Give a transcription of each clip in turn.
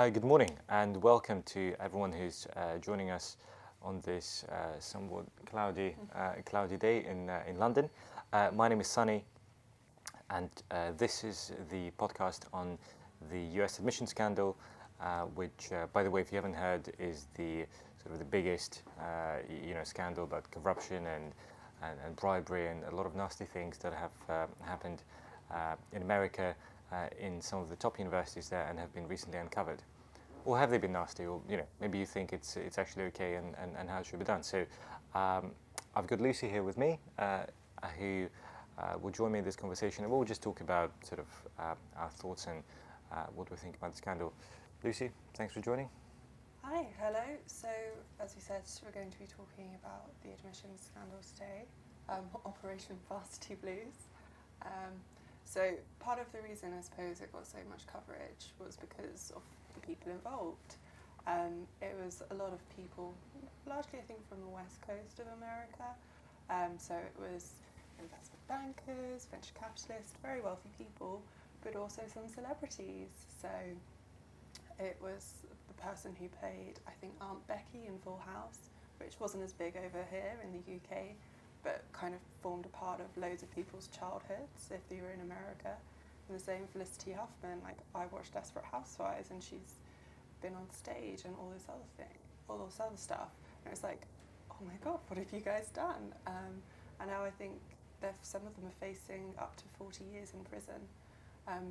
Good morning and welcome to everyone who's joining us on this somewhat cloudy day in London. My name is Sunny, and this is the podcast on the US admission scandal, which, by the way, if you haven't heard, is the sort of the biggest scandal about corruption and bribery and a lot of nasty things that have happened in America. In some of the top universities there and have been recently uncovered. Or have they been nasty? Or maybe you think it's actually okay and how it should be done. So I've got Lucy here with me, who will join me in this conversation, and we'll just talk about sort of our thoughts and what we think about the scandal. Lucy, thanks for joining. Hi, hello. So as we said, we're going to be talking about the admissions scandal today, Operation VARSITY Blues. So part of the reason I suppose it got so much coverage was because of the people involved. It was a lot of people, largely I think from the west coast of America. So it was investment bankers, venture capitalists, very wealthy people, but also some celebrities. So it was the person who played, I think, Aunt Becky in Full House, which wasn't as big over here in the UK, but kind of formed a part of loads of people's childhoods if you were in America. And the same Felicity Huffman, like I watched Desperate Housewives and she's been on stage and all this other stuff. And it was like, oh my God, what have you guys done? And now I think some of them are facing up to 40 years in prison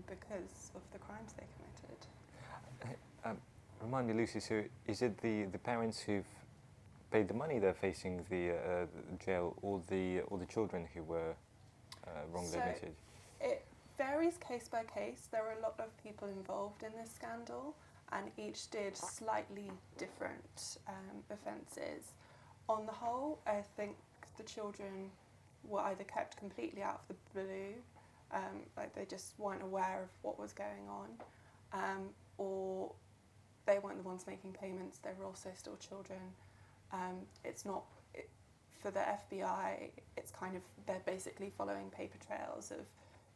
because of the crimes they committed. Remind me, Lucy, so is it the parents who've paid the money they're facing the jail, or the children who were wrongly admitted? It varies case by case. There were a lot of people involved in this scandal, and each did slightly different offences. On the whole, I think the children were either kept completely out of the blue, like they just weren't aware of what was going on, or they weren't the ones making payments. They were also still children. For the FBI, it's kind of, they're basically following paper trails of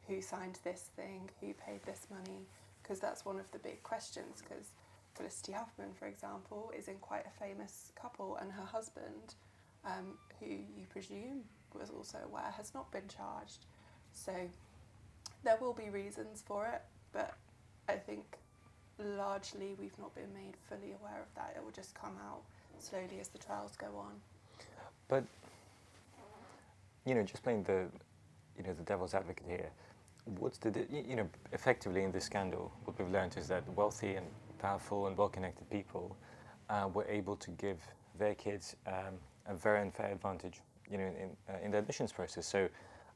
who signed this thing, who paid this money, because that's one of the big questions, because Felicity Huffman, for example, is in quite a famous couple, and her husband, who you presume was also aware, has not been charged. So there will be reasons for it, but I think largely we've not been made fully aware of that. It will just come out slowly as the trials go on. But just playing the devil's advocate here, what's effectively in this scandal, what we've learned is that wealthy and powerful and well-connected people were able to give their kids a very unfair advantage, in the admissions process. So,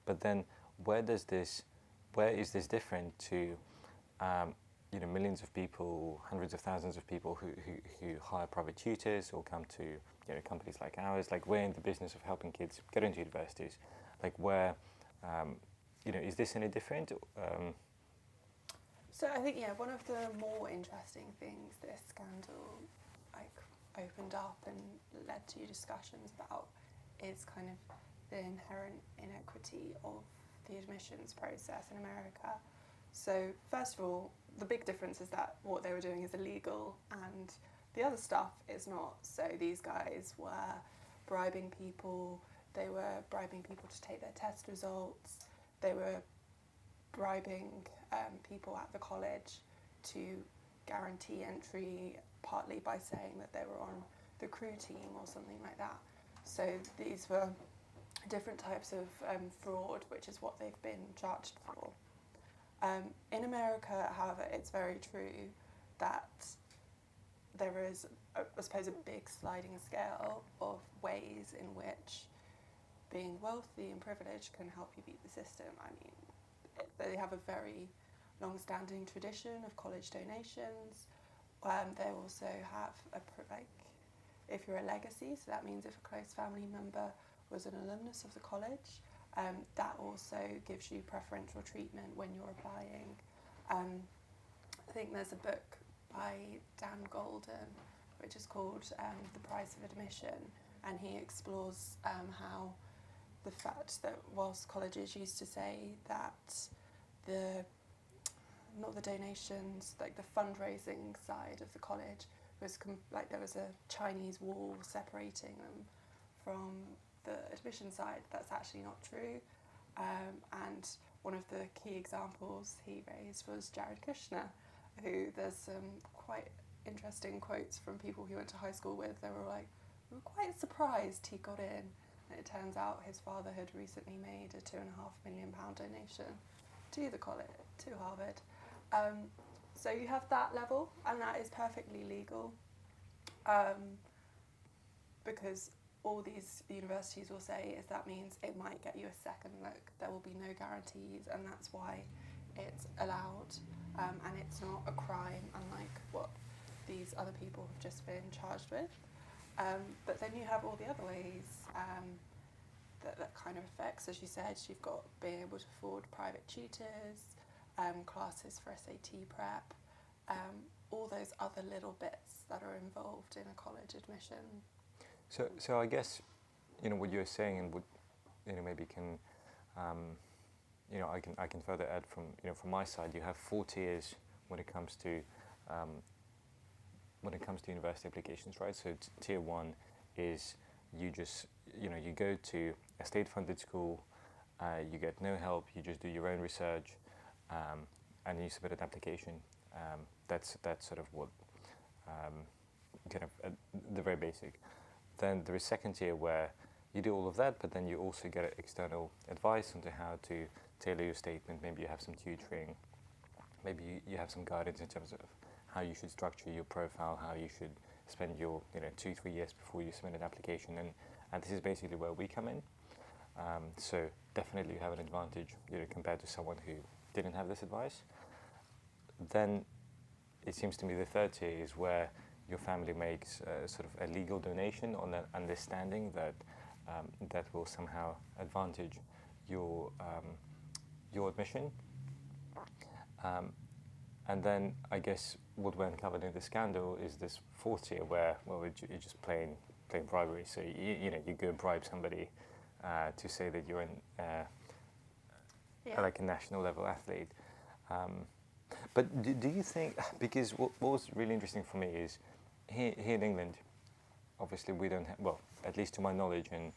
but then where is this different to millions of people, hundreds of thousands of people who hire private tutors or come to companies like ours? Like, we're in the business of helping kids get into universities. Like, where is this any different? So I think one of the more interesting things this scandal opened up and led to discussions about is kind of the inherent inequity of the admissions process in America. So first of all, the big difference is that what they were doing is illegal and the other stuff is not. So these guys were bribing people, they were bribing people to take their test results, they were bribing people at the college to guarantee entry, partly by saying that they were on the crew team or something like that. So these were different types of fraud, which is what they've been charged for. In America, however, it's very true that there is, I suppose, a big sliding scale of ways in which being wealthy and privileged can help you beat the system. I mean, they have a very long-standing tradition of college donations. They also have if you're a legacy, so that means if a close family member was an alumnus of the college, that also gives you preferential treatment when you're applying. I think there's a book by Dan Golden, which is called The Price of Admission, and he explores how the fact that whilst colleges used to say that the not the donations, like the fundraising side of the college was like there was a Chinese wall separating them from the admission side. That's actually not true. And one of the key examples he raised was Jared Kushner, who there's some quite interesting quotes from people he went to high school with. They were like, we were quite surprised he got in. And it turns out his father had recently made a £2.5 million donation to the college, to Harvard. So you have that level, and that is perfectly legal, because all these universities will say is that means it might get you a second look. There will be no guarantees, and that's why it's allowed, and it's not a crime, unlike what these other people have just been charged with. But then you have all the other ways that kind of affects, as you said, you've got being able to afford private tutors, classes for SAT prep, all those other little bits that are involved in a college admission. So I guess, what you're saying, and what, maybe can, I can further add from my side. You have 4 tiers when it comes to university applications, right? So tier 1 is you just, you go to a state-funded school, you get no help, you just do your own research, and you submit an application. That's sort of what, the very basic. Then there is second tier where you do all of that, but then you also get external advice onto how to tailor your statement. Maybe you have some tutoring, maybe you have some guidance in terms of how you should structure your profile, how you should spend your 2-3 years before you submit an application, and this is basically where we come in. So definitely you have an advantage compared to someone who didn't have this advice. Then it seems to me the third tier is where your family makes sort of a legal donation on the understanding that that will somehow advantage your admission. And then I guess what we uncovered in the scandal is this fourth tier where it's just plain bribery. So you go bribe somebody to say that you're like a national level athlete. But do you think, because what was really interesting for me is here in England, obviously we don't have, well, at least to my knowledge, and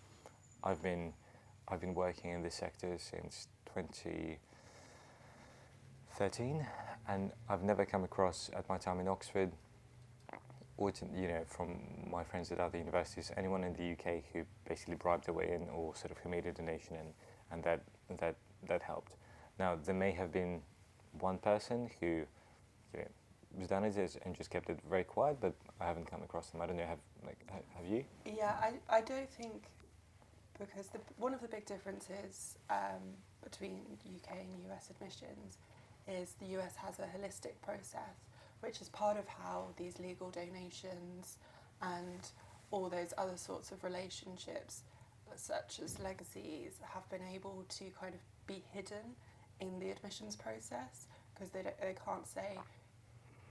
I've been working in this sector since 2013, and I've never come across at my time in Oxford, or from my friends at other universities, anyone in the UK who basically bribed their way in or sort of who made a donation and that helped. Now there may have been one person who was done it and just kept it very quiet, but I haven't come across them. I don't know, have you? Yeah, I don't think, because one of the big differences between UK and US admissions is the US has a holistic process, which is part of how these legal donations and all those other sorts of relationships, such as legacies, have been able to kind of be hidden in the admissions process, because they can't say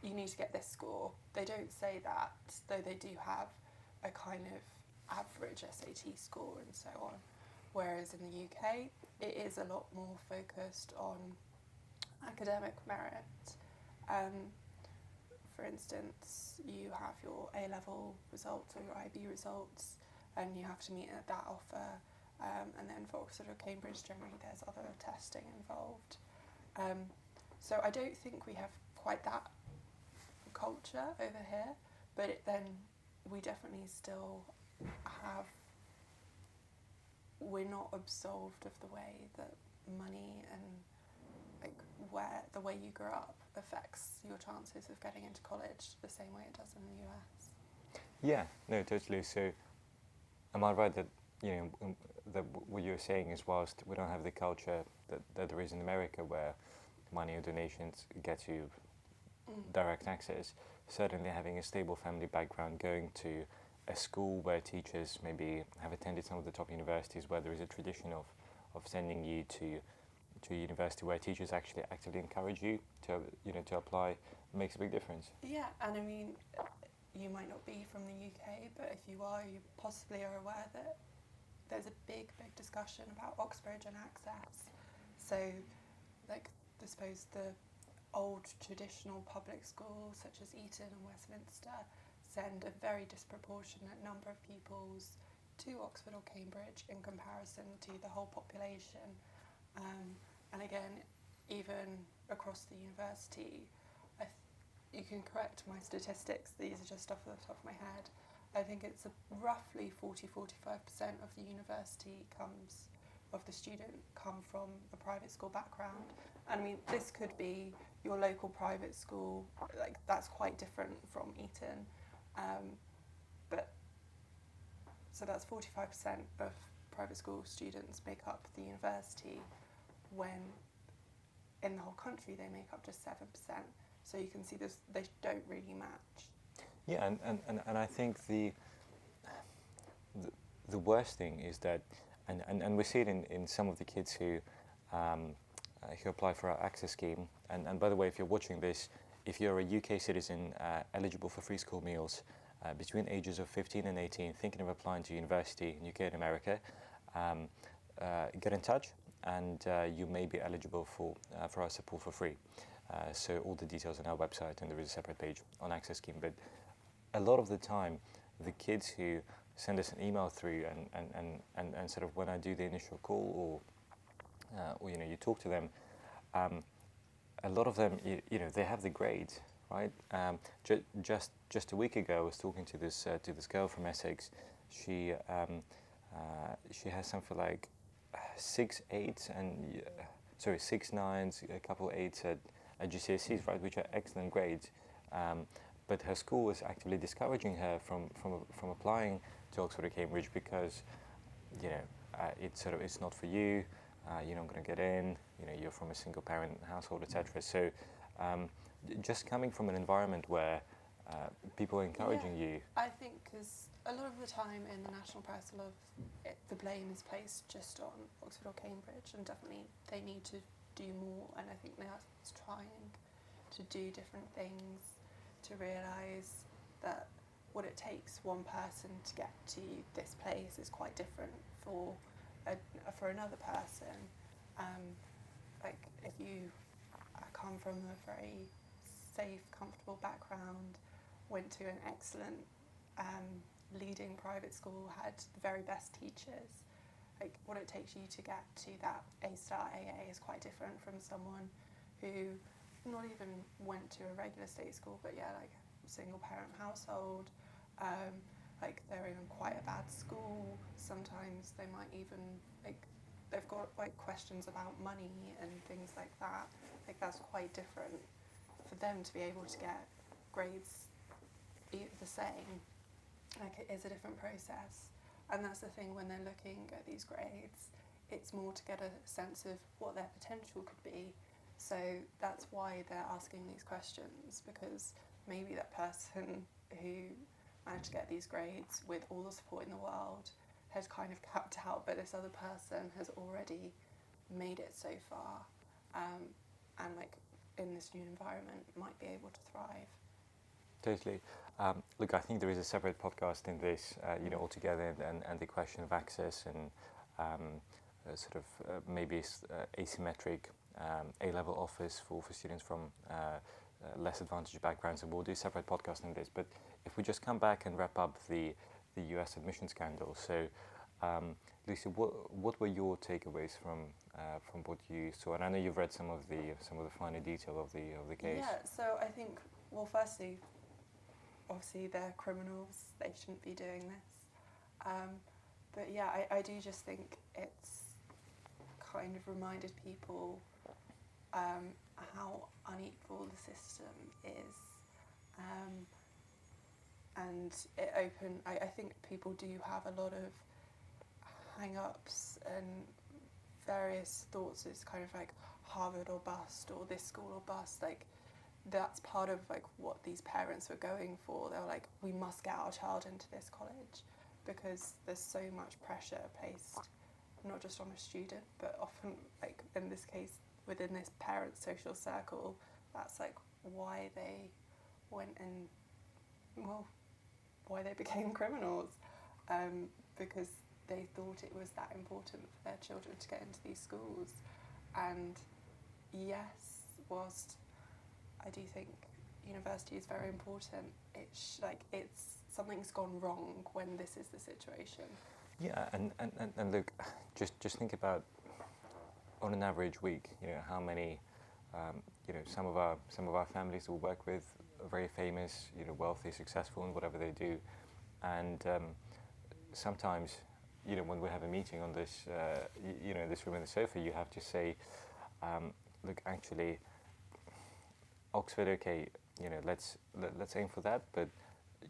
you need to get this score. They don't say that, though they do have a kind of average SAT score and so on. Whereas in the UK, it is a lot more focused on academic merit. For instance, you have your A-level results or your IB results, and you have to meet at that offer. And then for Oxford or Cambridge, generally there's other testing involved. So I don't think we have quite that culture over here, but then we definitely still have, we're not absolved of the way that money and the way you grow up affects your chances of getting into college the same way it does in the US. Yeah, no, totally. So am I right that that what you're is whilst we don't have the culture that there is in America where money or donations get you direct access, certainly having a stable family background, going to a school where teachers maybe have attended some of the top universities where there is a tradition of sending you to a university where teachers actually actively encourage you to apply, makes a big difference. Yeah, and I mean, you might not be from the UK, but if you are, you possibly are aware that there's a big discussion about Oxbridge and access. So, I suppose the old traditional public schools such as Eton and Westminster send a very disproportionate number of pupils to Oxford or Cambridge in comparison to the whole population. And again, even across the university, you can correct my statistics, these are just off the top of my head. I think it's roughly 40-45% of the university of the student come from a private school background. And I mean, this could be your local private school, like that's quite different from Eton. But so that's 45% of private school students make up the university, when in the whole country they make up just 7%. So you can see they don't really match. Yeah, and I think the worst thing is that, and we see it in some of the kids who apply for our access scheme. And by the way, if you're watching this, if you're a UK citizen eligible for free school meals between ages of 15 and 18, thinking of applying to university in UK and America, get in touch, and you may be eligible for our support for free. So all the details on our website, and there is a separate page on access scheme. But a lot of the time, the kids who send us an email through, and sort of when I do the initial call, or you talk to them, a lot of them, they have the grades, right? Just a week ago, I was talking to this girl from Essex. She has something like 6 8s and 6 9s, a couple 8s at GCSEs, right, which are excellent grades. But her school was actively discouraging her from applying to Oxford or Cambridge because, it's not for you. You're not going to get in. You're from a single parent household, etc. So, just coming from an environment where people are encouraging you. I think because a lot of the time in the national press, the blame is placed just on Oxford or Cambridge, and definitely they need to do more. And I think they are trying to do different things to realise that what it takes one person to get to this place is quite different for another person. Like if you come from a very safe, comfortable background, went to an excellent leading private school, had the very best teachers, like what it takes you to get to that A-star AA is quite different from someone who not even went to a regular state school, but like single parent household, like they're in quite a bad school. Sometimes they might even they've got questions about money and things like that. Like that's quite different for them to be able to get grades the same. Like it is a different process, and that's the thing when they're looking at these grades. It's more to get a sense of what their potential could be. So that's why they're asking these questions, because maybe that person who managed to get these grades with all the support in the world has kind of capped out, but this other person has already made it so far, and in this new environment might be able to thrive. Totally. Look, I think there is a separate podcast in this, altogether, and the question of access and maybe asymmetric A-level offers for students from less advantaged backgrounds, and we'll do a separate podcast on this. But if we just come back and wrap up the US admission scandal. So, Lucy, what were your takeaways from what you saw? And I know you've read some of the finer detail of the case. Yeah. So I think, well, firstly, obviously they're criminals. They shouldn't be doing this. But yeah, I do just think it's kind of reminded people how unequal the system is. And it opened, I think people do have a lot of hang-ups and various thoughts. It's kind of like Harvard or bust, or this school or bust. Like that's part of what these parents were going for. They were like, we must get our child into this college, because there's so much pressure placed not just on a student, but often, in this case, within this parent social circle. That's why they went and, why they became criminals, because they thought it was that important for their children to get into these schools. And yes, whilst I do think university is very important. It's something's gone wrong when this is the situation. Yeah, and look, just think about on an average week, how many, some of our families we work with are very famous, wealthy, successful in whatever they do, and sometimes, when we have a meeting on this, this room on the sofa, you have to say, look, actually, Oxford, okay, let's aim for that, but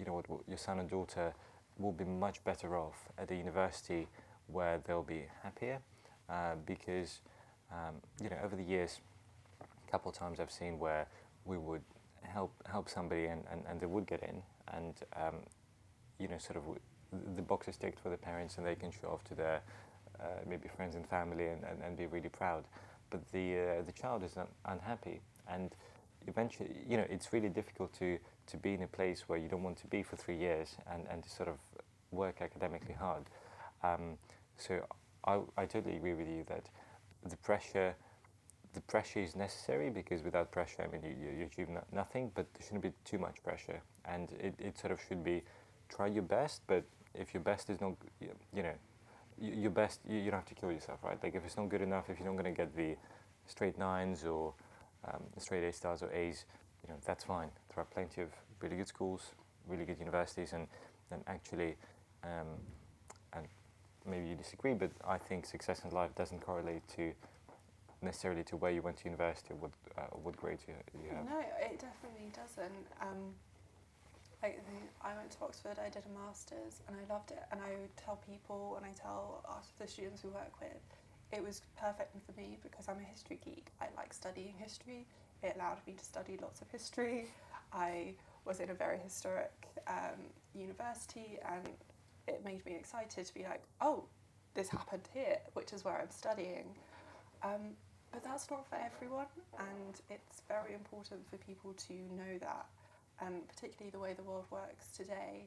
what, your son and daughter will be much better off at a university where they'll be happier, because over the years, a couple of times I've seen where we would help somebody and they would get in, and sort of the box is ticked for the parents and they can show off to their maybe friends and family and be really proud, but the child is unhappy, and eventually it's really difficult to be in a place where you don't want to be for 3 years and to sort of work academically hard. So I totally agree with you that the pressure is necessary, because without pressure, I mean, you achieve nothing, but there shouldn't be too much pressure, and it sort of should be try your best, but if your best is not, your best, you don't have to kill yourself, right? Like if it's not good enough, if you're not going to get the straight 9s or straight A stars or A's, that's fine. There are plenty of really good schools, really good universities, and actually, and maybe you disagree, but I think success in life doesn't correlate necessarily to where you went to university or what grades you have. No, it definitely doesn't. I went to Oxford, I did a master's, and I loved it. And I would tell people, and I tell the students we work with, it was perfect for me because I'm a history geek. I like studying history. It allowed me to study lots of history. I was in a very historic university, and it made me excited to be like, oh, this happened here, which is where I'm studying. But that's not for everyone, and it's very important for people to know that. Particularly the way the world works today,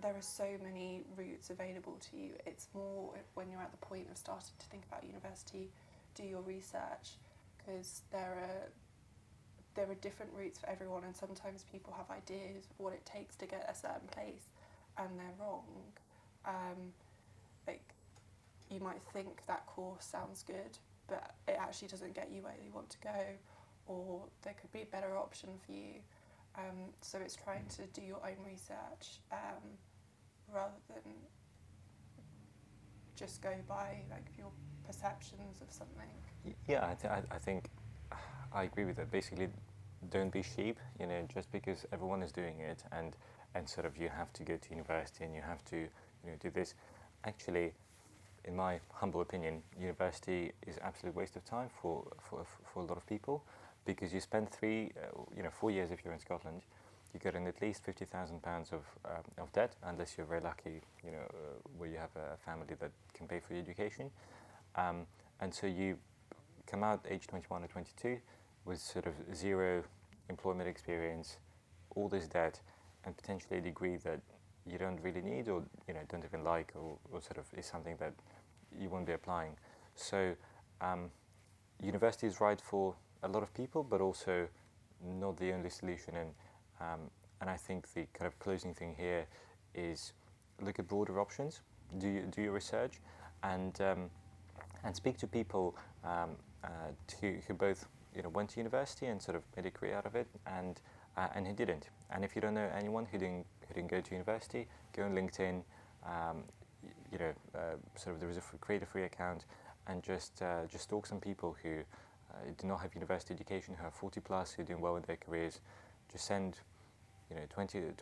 there are so many routes available to you. It's more when you're at the point of starting to think about university, do your research, because there are different routes for everyone, and sometimes people have ideas of what it takes to get a certain place, and they're wrong. You might think that course sounds good, but it actually doesn't get you where you want to go, or there could be a better option for you. So it's trying to do your own research rather than just go by your perceptions of something. Yeah, I think I agree with that. Basically, don't be sheep. Just because everyone is doing it, and sort of you have to go to university and you have to do this. Actually, in my humble opinion, university is an absolute waste of time for a lot of people, because you spend 4 years if you're in Scotland, you get in at least £50,000 of debt, unless you're very lucky, where you have a family that can pay for your education, and so you come out age 21 or 22 with sort of zero employment experience, all this debt, and potentially a degree that you don't really need, or don't even like, or sort of is something that you won't be applying. So university is right for a lot of people, but also not the only solution. And I think the kind of closing thing here is look at broader options, do your research, and speak to people who both went to university and sort of made a career out of it, and who didn't. And if you don't know anyone who didn't go to university, go on LinkedIn. Sort of there is create a free account, and just stalk some people who do not have university education, who are 40 plus, who are doing well in their careers. Just send 20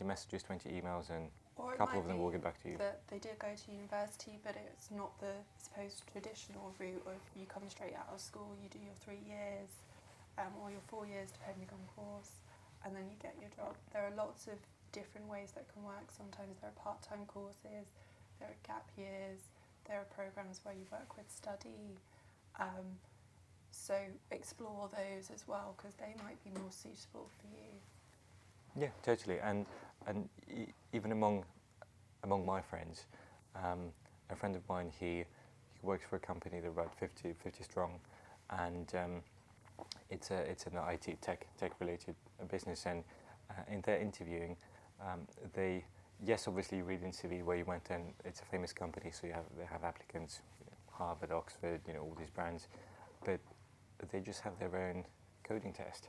messages, 20 emails, and a couple of them will get back to you. That they did go to university, but it's not the supposed traditional route of you come straight out of school, you do your 3 years, or your 4 years depending on course, and then you get your job. There are lots of different ways that can work. Sometimes there are part-time courses, there are gap years, there are programs where you work with study. So explore those as well, because they might be more suitable for you. Yeah, totally. And even among my friends, a friend of mine, he works for a company, they're about 50 strong, and it's an IT tech related business, and in their interviewing, they obviously you read in CV where you went, and it's a famous company, so they have applicants, Harvard, Oxford, all these brands, but they just have their own coding test.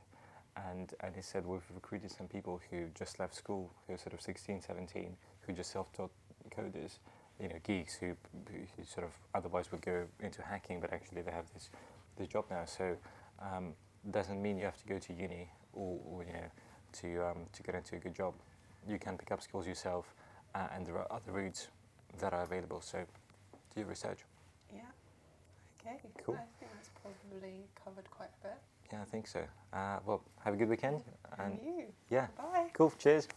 And he said, we've recruited some people who just left school, who are sort of 16, 17, who just self-taught coders, geeks who sort of otherwise would go into hacking, but actually they have this job now. So doesn't mean you have to go to uni or to get into a good job. You can pick up skills yourself, and there are other routes that are available. So do your research. Yeah. Okay. Cool. I think that's probably covered quite a bit. Yeah, I think so. Well, have a good weekend. And you. Yeah. Bye. Cool. Cheers.